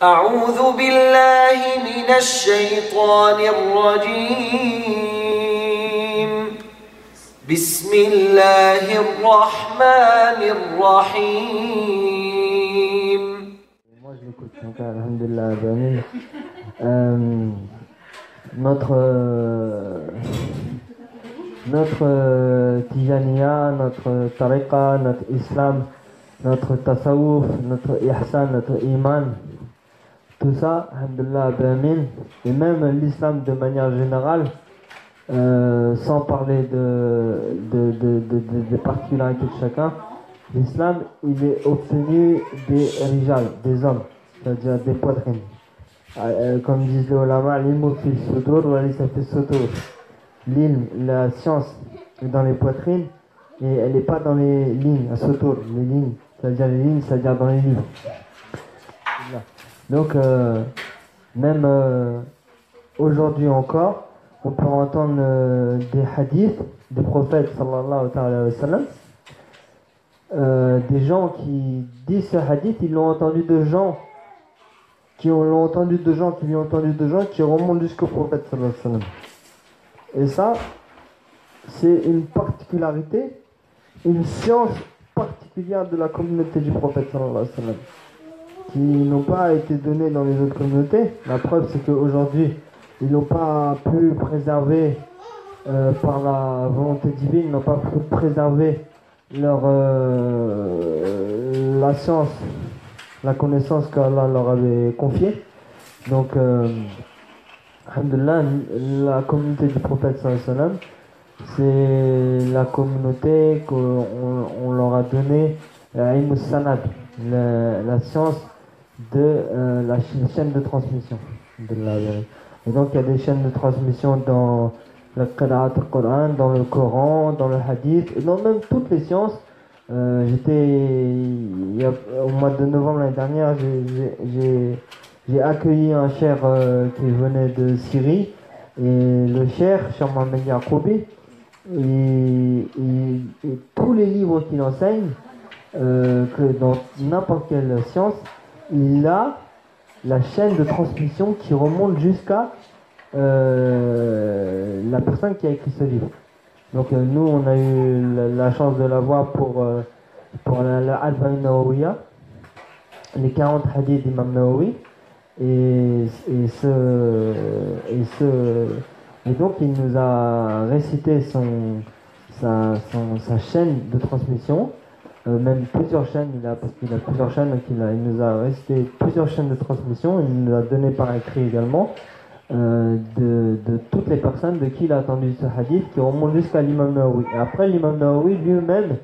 أعوذ بالله من الشيطان الرجيم بسم الله الرحمن الرحيم. Moi je l'écoute, donc alhamdulillah. Notre tijaniya, notre tariqa, notre islam, notre tasawwuf, notre ihsan, notre iman, tout ça, alhamdulillah, et même l'islam de manière générale, sans parler des particularités de chacun, l'islam, il est obtenu des rijal, des hommes, c'est-à-dire des poitrines. Comme disent les ulama, l'ilm fil sudur wa laysa fis sudur. L'ilm, la science est dans les poitrines et elle n'est pas dans les lignes, à sutur, les lignes, c'est-à-dire les lignes, c'est-à-dire dans les livres. Donc, même aujourd'hui encore, on peut entendre des hadiths des prophètes sallallahu alayhi wa sallam. Des gens qui disent ce hadith, ils l'ont entendu de gens qui l'ont entendu de gens qui l'ont entendu de gens qui remontent jusqu'au prophète sallallahu alayhi wa sallam. Et ça, c'est une particularité, une science particulière de la communauté du prophète sallallahu alayhi wa sallam, qui n'ont pas été données dans les autres communautés. La preuve, c'est qu'aujourd'hui, ils n'ont pas pu préserver, par la volonté divine, ils n'ont pas pu préserver la science, la connaissance qu'Allah leur avait confiée. Donc, alhamdulillah, la communauté du prophète sallallahu alayhi wa sallam, c'est la communauté qu'on leur a donné ilm sanad, la science de la chaîne de transmission. Et donc il y a des chaînes de transmission dans le qira'at al-Qur'an, dans le Coran, dans le hadith, et dans même toutes les sciences. Au mois de novembre l'année dernière, j'ai accueilli un cheikh qui venait de Syrie, et le cheikh Mohamed Yaqoubi, et tous les livres qu'il enseigne, que dans n'importe quelle science, il a la chaîne de transmission qui remonte jusqu'à la personne qui a écrit ce livre. Donc nous, on a eu la chance de l'avoir pour la Arba'in Nawawiyya, les 40 hadiths d'Imam Nawawi, et donc il nous a récité sa chaîne de transmission, même plusieurs chaînes, parce qu'il a plusieurs chaînes, donc il nous a récité plusieurs chaînes de transmission. Il nous a donné par écrit également de toutes les personnes de qui il a entendu ce hadith, qui remonte jusqu'à l'imam Nawawi. Et après, l'imam Nawawi lui-même,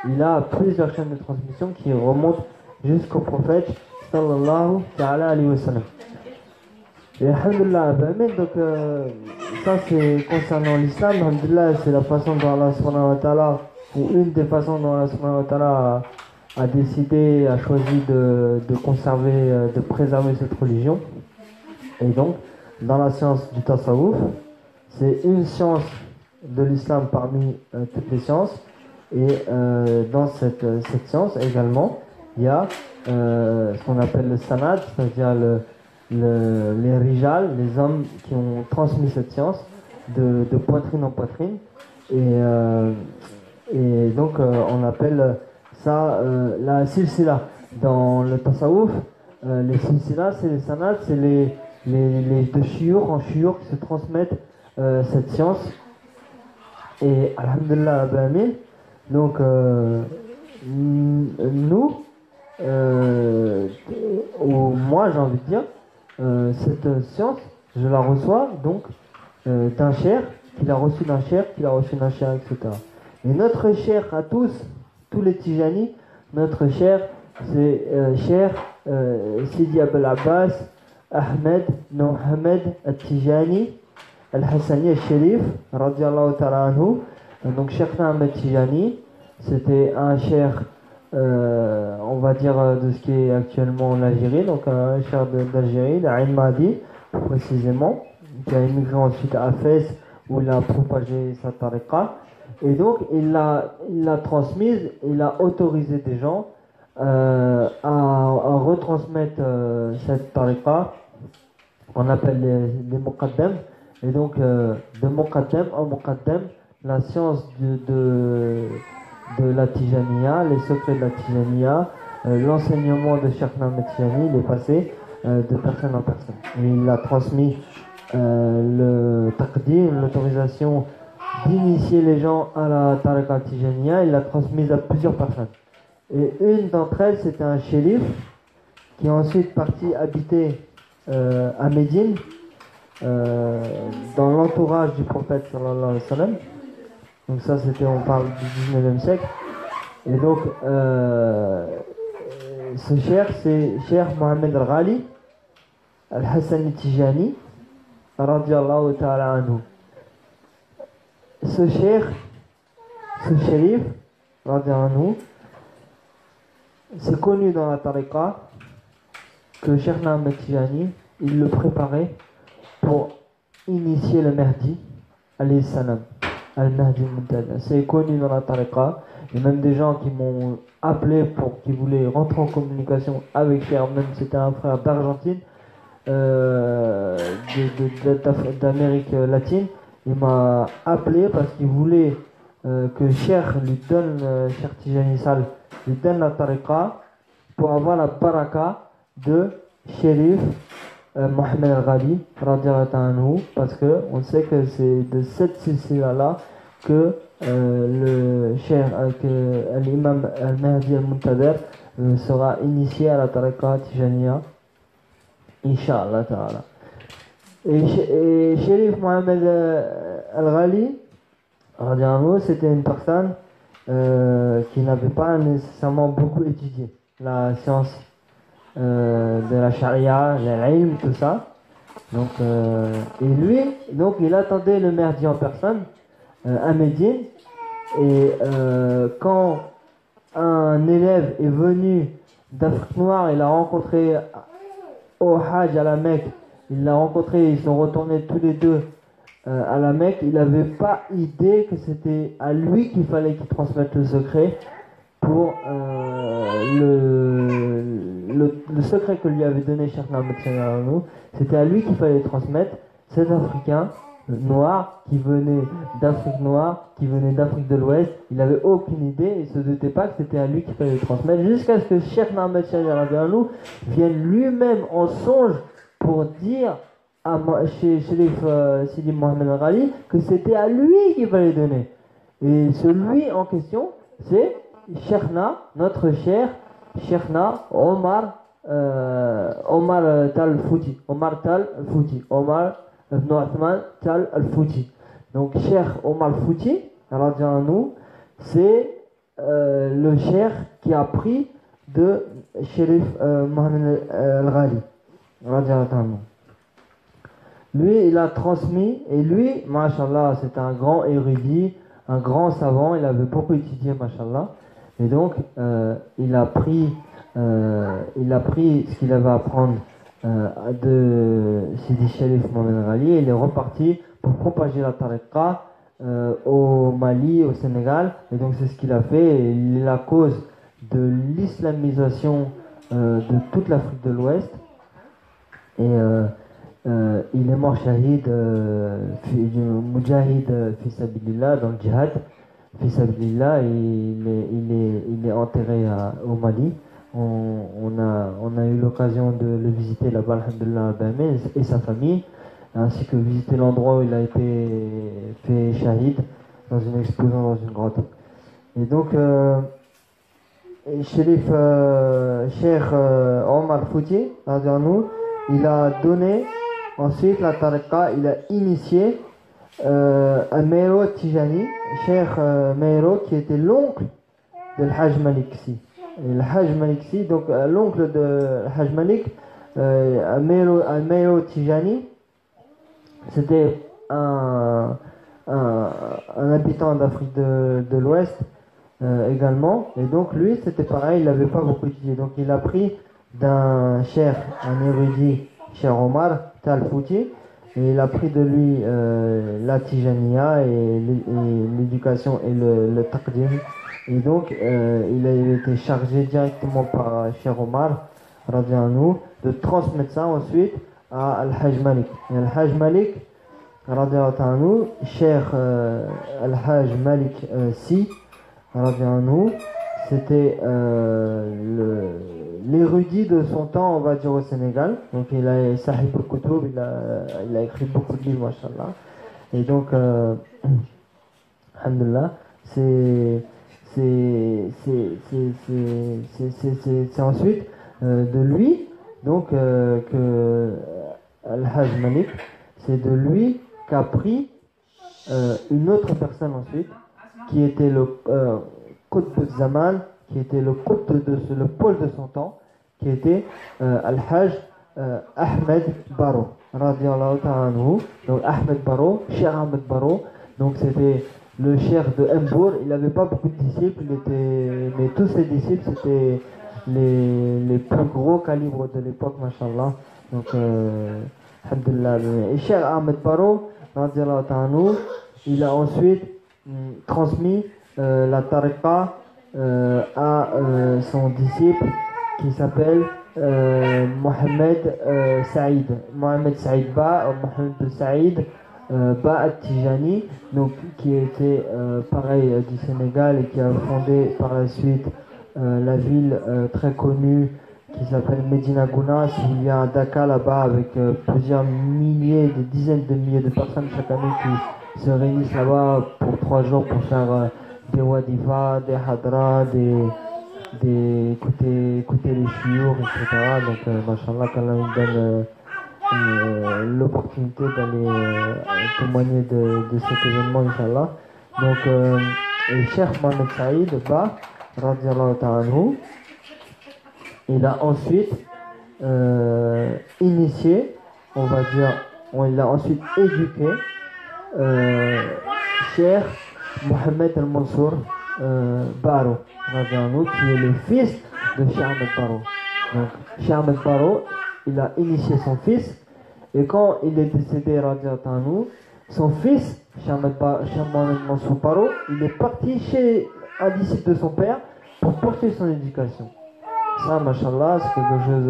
il a plusieurs chaînes de transmission qui remontent jusqu'au prophète sallallahu alayhi wa sallam. Et alhamdulillah, donc ça c'est concernant l'islam. Alhamdulillah, c'est la façon dont Allah subhanahu wa ta'ala, ou une des façons dont Allah subhanahu wa ta'ala a décidé, a choisi de conserver, de préserver cette religion. Et donc, dans la science du tasawwuf, c'est une science de l'islam parmi toutes les sciences. Et dans cette science également, il y a ce qu'on appelle le sanad, c'est-à-dire les rijal, les hommes qui ont transmis cette science de poitrine en poitrine. Et donc on appelle ça la silsila. Dans le tasawwuf, les silsila, c'est les sanad, c'est les de shiur en shiur qui se transmettent cette science. Et alhamdulillah, donc nous, ou moi j'ai envie de dire, cette science, je la reçois donc d'un cheikh, qu'il a reçu d'un cheikh, qu'il a reçu d'un cheikh, etc. Et notre cheikh à tous les Tijani, notre cheikh, c'est cheikh Sidi Abel Abbas Ahmed Mohamed Al-Tijani Al-Hassani Al-Sharif radiallahu ta'ala anhu. Donc cheikh Ahmed Tijani, c'était un cheikh, on va dire, de ce qui est actuellement l'Algérie, donc un cheikh d'Algérie, d'Ain Mahdi précisément, qui a immigré ensuite à Fès, où il a propagé sa tariqa. Et donc il l'a transmise, il a autorisé des gens à retransmettre cette tariqa qu'on appelle les muqaddam. Et donc, de muqaddam en muqaddam, la science de la Tijaniya, les secrets de la Tijaniya, l'enseignement de Cheikh Ahmed Tijani, il est passé de personne en personne. Et il a transmis le taqdim, l'autorisation d'initier les gens à la tariqa Tijaniya, il l'a transmise à plusieurs personnes. Et une d'entre elles, c'était un shérif qui est ensuite parti habiter à Médine, dans l'entourage du prophète sallallahu alayhi wa sallam. Donc ça, on parle du 19e siècle. Et donc, ce cheikh, c'est Cheikh Mohamed Al-Ghali Al-Hassani Tijani, radiallahu ta'ala anhu. Ce cheikh, ce shérif, radiallahu anhu, c'est connu dans la tariqa que Cheikh Ahmed Tijani, il le préparait pour initier le Mahdi, alayhi salam, al-Mahdi al-Muntada. C'est connu dans la tariqa. Il y a même des gens qui m'ont appelé qui voulaient rentrer en communication avec Cheikh, même c'était un frère d'Argentine, d'Amérique latine. Il m'a appelé parce qu'il voulait que Cheikh lui donne, Cheikh Tijani Sal, lui donne la tariqa pour avoir la baraka de Shérif Mohamed Al-Ghali radiallahu anhu, parce que on sait que c'est de cette silsila-là que le cheikh, que l'imam Al-Mahdi Al-Muntader sera initié à la tariqa Tijaniya, Inch'Allah ta'ala. Et Shérif Mohamed Al-Ghali radiallahu anhu, c'était une personne qui n'avait pas nécessairement beaucoup étudié la science de la charia, l'ilm, tout ça. Donc, et lui, donc, il attendait le Mahdi en personne à Médine. Et quand un élève est venu d'Afrique noire, il l'a rencontré au Hajj à la Mecque. Il l'a rencontré, ils sont retournés tous les deux à la Mecque. Il n'avait pas idée que c'était à lui qu'il fallait qu'il transmette le secret pour le secret que lui avait donné Cheikh Ahmed Tijani. C'était à lui qu'il fallait transmettre. Cet Africain noir qui venait d'Afrique noire, qui venait d'Afrique de l'Ouest, il n'avait aucune idée, il ne se doutait pas que c'était à lui qu'il fallait transmettre, jusqu'à ce que Cheikh Ahmed Tijani vienne lui-même en songe pour dire à Shérif Sidi Mohamed Al-Ghali que c'était à lui qu'il fallait donner. Et celui en question, c'est Cheikhna, notre cher Cheikhna Omar Tal Fouti, Omar Tal Fouti, Omar ibn Othman Tal Al-Fouti. Donc Cheikh Omar Fouti, c'est le cheikh qui a pris de Shérif Mohamed Al-Ghali. Lui, il a transmis, et lui, mashallah, c'était un grand érudit, un grand savant, il avait beaucoup étudié, mashallah. Et donc, il a pris ce qu'il avait à apprendre de Sidi Sharif Mohamed Ghali, et il est reparti pour propager la tariqa au Mali, au Sénégal. Et donc, c'est ce qu'il a fait, et il est la cause de l'islamisation de toute l'Afrique de l'Ouest. Et il est mort shahid du Mujahid fi sabilillah, dans le djihad fi sabilillah, et il est enterré au Mali. On a eu l'occasion de le visiter là-bas, alhamdoulilah, à Bamé, et sa famille, ainsi que visiter l'endroit où il a été fait shahid, dans une explosion dans une grotte. Et donc Cheikh Omar Fouti, il a donné ensuite la tariqa, il a initié Meiro Tijani, Cheikh Meiro, qui était l'oncle de Hajj Malik Sy. Et le Hajj Malik Sy, donc l'oncle de Hajj Malik, Meiro Tijani, c'était un habitant d'Afrique de l'Ouest également. Et donc lui, c'était pareil, il n'avait pas beaucoup étudié. Donc il a pris d'un cheikh, un érudit, Cheikh Omar Tal Fouti, Et il a pris de lui la Tijaniya et l'éducation et le taqdim. Et donc, il a été chargé directement par Cheikh Omar, radiallahu anhu, de transmettre ça ensuite à Al-Hajj Malik. Et Al-Hajj Malik, radiallahu anhu, Cheikh Al-Hajj Malik Si, radiallahu anhu, c'était l'érudit de son temps, on va dire, au Sénégal. Donc il a Sahib al-Kutub, il a écrit beaucoup de livres, machallah. Et donc, alhamdulillah, c'est ensuite de lui, donc, que Al-Hajj Malik, c'est de lui qu'a pris une autre personne ensuite, qui était le Qutb Zaman, qui était le le pôle de son temps, qui était Al-Hajj Ahmed Baro, radiallahu ta'ala anhu. Donc Ahmed Baro, Cheikh Ahmed Baro, donc c'était le cheikh de Mbour. Il n'avait pas beaucoup de disciples, mais tous ses disciples c'était les plus gros calibres de l'époque, mashallah. Donc alhamdulillah. Et Cheikh Ahmed Baro, radiallahu ta'ala anhu, il a ensuite transmis la tariqa à son disciple qui s'appelle Mohamed Saïd. Mohamed Saïd Ba, Mohamed Saïd Ba At-Tijani, donc qui était pareil du Sénégal et qui a fondé par la suite la ville très connue qui s'appelle Medina Gounas, où il y a un Dakar là-bas avec plusieurs milliers, des dizaines de milliers de personnes chaque année qui se réunissent là-bas pour 3 jours pour faire des wadifas, des hadras, écouter les chiours, etc. Donc, machallah, qu'Allah nous donne l'opportunité d'aller témoigner de cet événement, Inch'Allah. Donc, Cheikh Mohamed Saïd Ba, radiallahu ta'ala anhu, il a ensuite initié, on va dire, il a ensuite éduqué Cheikh Mohamed Al-Mansour Baro, qui est le fils de Cheikh Ahmed Baro. Donc, Cheikh Ahmed Baro, il a initié son fils, et quand il est décédé, son fils, Cheikh Mohamed Mansour Baro, il est parti chez un disciple de son père pour poursuivre son éducation. Ça, mashallah, c'est quelque chose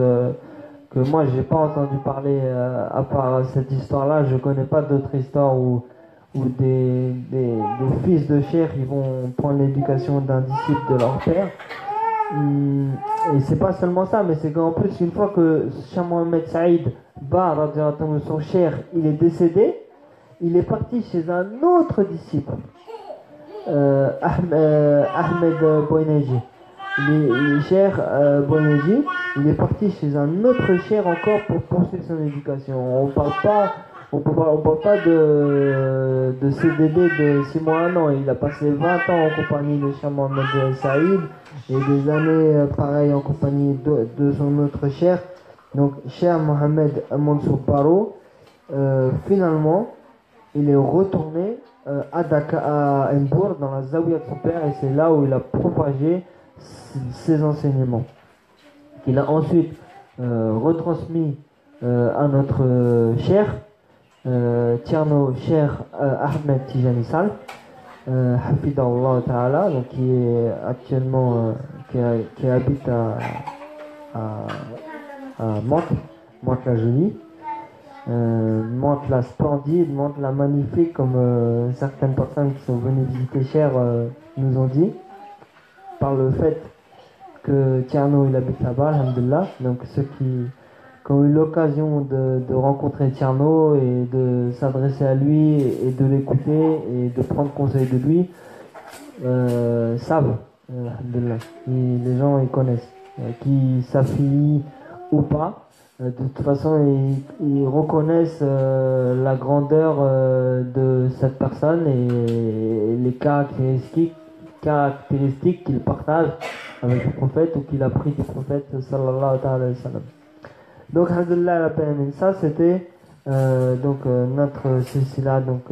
que moi, j'ai pas entendu parler à part cette histoire-là. Je connais pas d'autres histoires où des fils de cheikh ils vont prendre l'éducation d'un disciple de leur père. Et c'est pas seulement ça, mais c'est qu'en plus, une fois que Cheikh Mohamed Saïd Ba, son cheikh, il est décédé, il est parti chez un autre disciple, Ahmed Boineji. Le cheikh Boineji, il est parti chez un autre cheikh encore pour poursuivre son éducation. On parle pas de CDD de 6 mois à 1 an. Il a passé 20 ans en compagnie de Cheikh Mohamed Saïd et des années pareilles en compagnie de son autre cheikh. Donc Cheikh Mohamed Mansour Baro, finalement, il est retourné à Dakar, à Mbour, dans la zawiya de son père, et c'est là où il a propagé ses enseignements. Il a ensuite retransmis à notre cheikh, Tierno Cheikh Ahmed Tijani Sal, Hafidahullah Ta'ala, donc qui est actuellement qui habite à Mantes la Jolie, Mantes la Splendide, Mantes la Magnifique, comme certaines personnes qui sont venues visiter Cher nous ont dit, par le fait que Tierno il habite là-bas, alhamdulillah. Donc ceux qui ont eu l'occasion de rencontrer Tierno et de s'adresser à lui et de l'écouter et de prendre conseil de lui savent, alhamdulillah. Les gens ils connaissent, qui s'affilient ou pas, de toute façon ils reconnaissent la grandeur de cette personne et les caractéristiques qu'il partage avec le prophète ou qu'il a pris du prophète sallallahu alayhi wa sallam. Donc alhamdulillah, ça c'était notre silsila, donc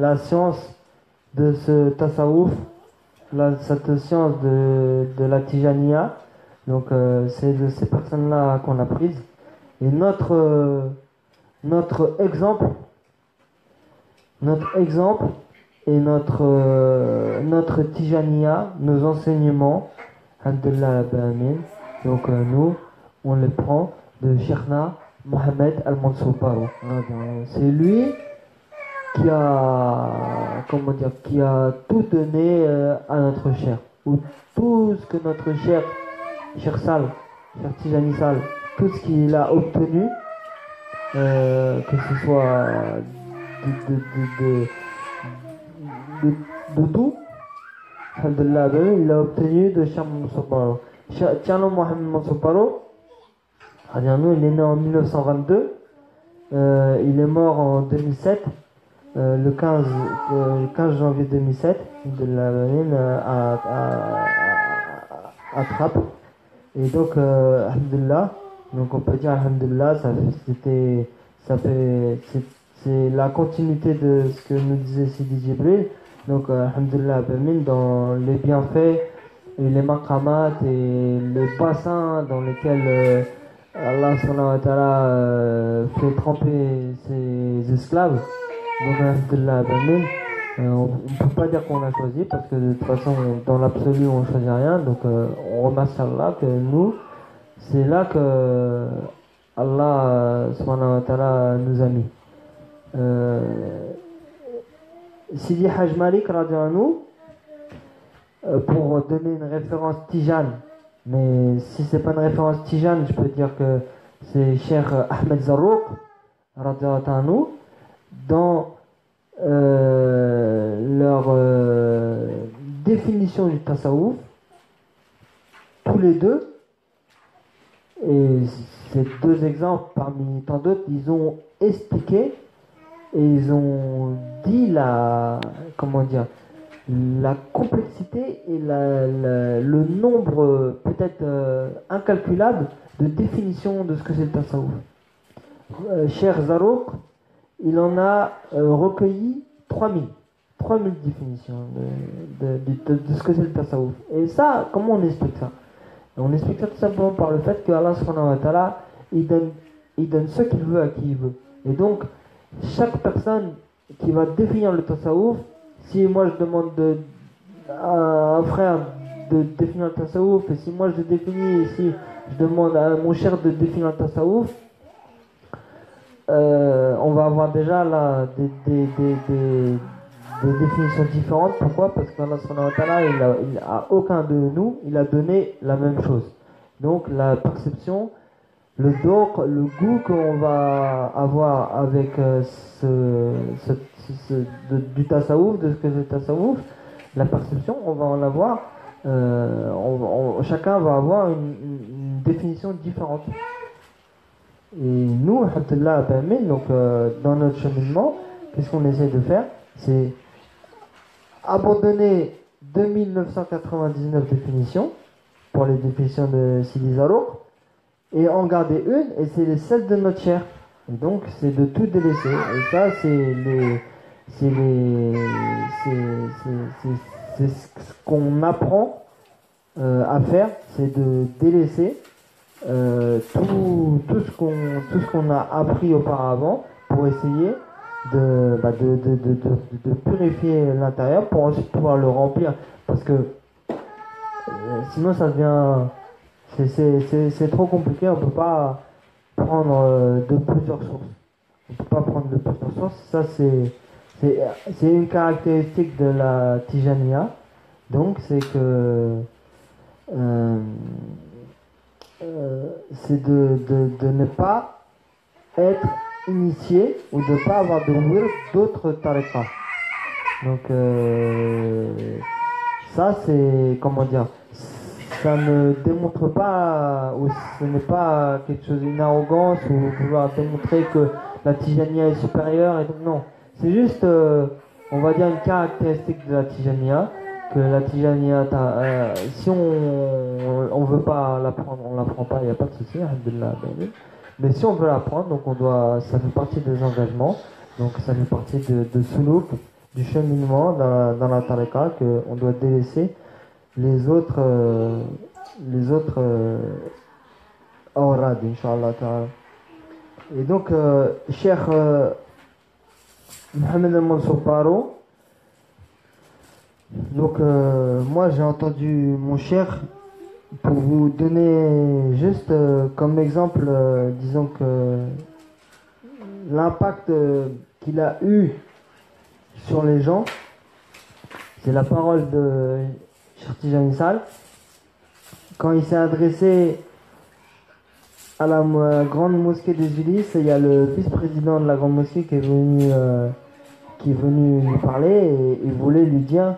la science de ce tasawwuf, cette science de la tijaniya. Donc c'est de ces personnes là qu'on a prise, et notre notre exemple et notre tijaniya, nos enseignements, alhamdulillah rabbil alamin. Donc nous, on les prend de Cheikhna Mohamed Al-Mansour Baro. C'est lui qui a tout donné à notre cher. Ou tout ce que notre cher Sal, cher Tijani Sal, tout ce qu'il a obtenu, que ce soit de tout, alhamdulillah, il a obtenu de Cheikh Mansour Baro. Cheikh Mohamed Mansour Baro, il est né en 1922, il est mort en 2007. Le 15 janvier 2007 de la à Trappes. Et donc alhamdulillah, donc on peut dire alhamdulillah, c'est la continuité de ce que nous disait Sidi Djibril. Donc alhamdulillah dans les bienfaits et les maqamat et les bassins dans lesquels Allah subhanahu wa ta'ala fait tremper ses esclaves. Donc alhamdulillah, on ne peut pas dire qu'on l'a choisi parce que de toute façon dans l'absolu on ne choisit rien. Donc on remercie Allah que nous, c'est là que Allah subhanahu wa ta'ala nous a mis. Sidi Haj Malik radhiyallahu anhu, pour donner une référence tijane, mais si c'est pas une référence tijane, je peux dire que c'est Cheikh Ahmed Zarrouq radhiyallahu anhu. Dans leur définition du tasawwuf, tous les deux, et ces deux exemples parmi tant d'autres, ils ont expliqué et ils ont dit la complexité et le nombre peut-être incalculable de définitions de ce que c'est le tasawwuf. Cheikh Zarrouq, il en a recueilli 3000 définitions de ce que c'est le tasawwuf. Et ça, comment on explique ça? On explique ça tout simplement par le fait que Allah subhanahu wa ta'ala, il donne ce qu'il veut à qui il veut. Et donc, chaque personne qui va définir le tasawwuf, si moi je demande à un frère de définir le tasawwuf, et si moi je définis, si je demande à mon cher de définir le tasawwuf, on va avoir déjà là des définitions différentes. Pourquoi? Parce qu'Allah subhanahu wa ta'ala, il a aucun de nous, il a donné la même chose. Donc la perception, le goût qu'on va avoir avec du tasawwuf, de ce que c'est le tasawwuf, la perception, on va en avoir, chacun va avoir une définition différente. Et nous, alhamdulillah, donc dans notre cheminement, qu'est-ce qu'on essaie de faire? C'est abandonner 2999 définitions pour les définitions de Sidi Zarrouq et en garder une, et c'est celle de notre chair. Et donc c'est de tout délaisser. Et ça c'est ce qu'on apprend à faire, c'est de délaisser tout ce qu'on a appris auparavant pour essayer de purifier l'intérieur pour ensuite pouvoir le remplir, parce que sinon ça devient c'est trop compliqué. On peut pas prendre de plusieurs sources. Ça c'est une caractéristique de la Tijaniya, donc c'est que c'est de ne pas être initié ou de ne pas avoir de wird d'autres tariqas. Donc ça c'est, comment dire, ça ne démontre pas, ou ce n'est pas quelque chose, une arrogance ou vouloir démontrer que la Tijaniya est supérieure, et donc non, c'est juste on va dire une caractéristique de la Tijaniya, que la Tijaniya, si on veut pas l'apprendre, on l'apprend pas, il n'y a pas de souci, alhamdulillah. Mais si on veut l'apprendre, donc ça fait partie des engagements, donc ça fait partie de suluk, du cheminement dans la tariqa, qu'on doit délaisser les autres awrad, Inch'Allah ta'ala. Et donc, Cheikh Mohamed Al-Mansour Paro, donc moi j'ai entendu mon cheikh, pour vous donner juste comme exemple, disons que l'impact qu'il a eu sur les gens, c'est la parole de Cheikh Tijani Sall. Quand il s'est adressé à la grande mosquée des Ulysses, il y a le vice-président de la grande mosquée qui est venu lui parler et il voulait lui dire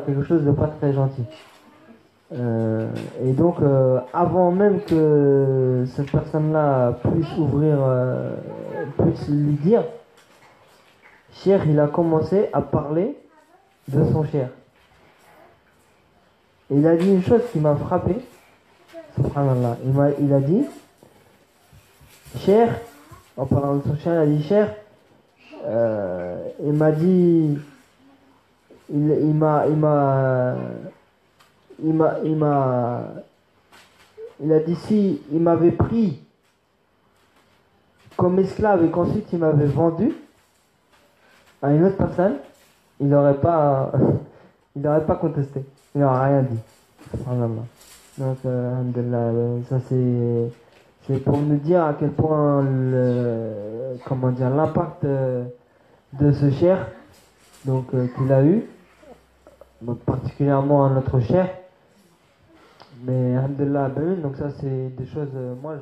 quelque chose de pas très gentil. Et donc, avant même que cette personne-là puisse lui dire, Cheikh, il a commencé à parler de son Cheikh. Et il a dit une chose qui m'a frappé. Subhanallah. Il a dit, Cheikh, en parlant de son Cheikh, il a dit, Cheikh, il m'a dit, il a dit si il m'avait pris comme esclave et qu'ensuite il m'avait vendu à une autre personne, il n'aurait pas contesté, il n'aurait rien dit. Subhanallah. Donc, alhamdulillah, ça c'est pour nous dire à quel point l'impact de ce cheikh, donc qu'il a eu, donc particulièrement à notre cheikh. Mais alhamdulillah, donc ça c'est des choses, moi